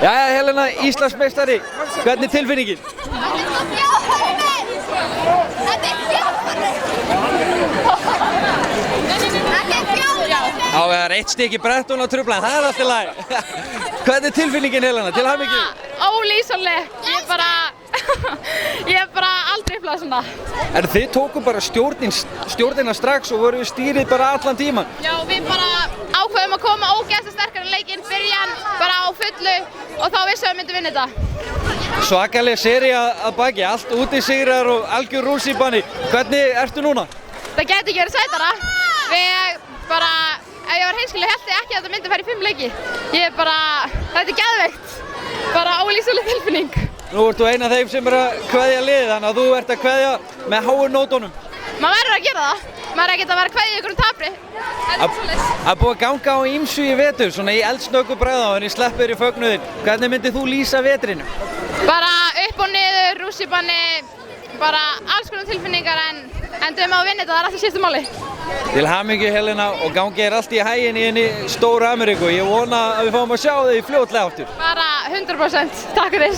Jæja, Helena, Íslandsmeistari, hvernig er tilfinningin? Já, það er eitt stykki brett hún á truflan, það er allt í lagi. Hvernig er tilfinningin, Helena, til hamingju? Ólýsanleg, ég hef bara aldrei upplifað svona. En þið tókum bara stjórnina strax og voru stýrið bara allan tíman? Já, við bara ákveðum að koma ógeðslega sterkar í leikinn, byrjan bara á fullu og þá vissum við myndum vinna þetta. Svakaleg sería að baki, allt útisigrar og algjör rússíbani. Hvernig ertu núna? Það gæti ekki verið sætara. Ef ég var hreinskilin held ég ekki að þetta myndi fara í 5 leiki. Þetta er geðveikt. Bara ólýsanleg tilfinning. Nú ert þú einn af þeim sem er að kveðja liðið, þannig að þú ert að kveðja með háu nótunum. Maður verður að gera það. Maður er ekkert að vera að kveðja ykkur tapri. Þetta er svoleiðis. Það er búið að ganga á ýmsu í vetur, svona í eldsnöggu bragðáðinni, sleppur í fögnuðinn. Hvernig myndið þú lýsa vetrinu? Bara upp og niður, rússíbani, bara alls konar tilfinningar en endum að vinna þetta, það er alltaf síðustu máli. Til hamingju, Helena, og gangi allt í haginn í henni stóru Ameríku. Ég vona að við fáum að sjá þig fljótlega aftur. Bara 100%. Takk fyrir.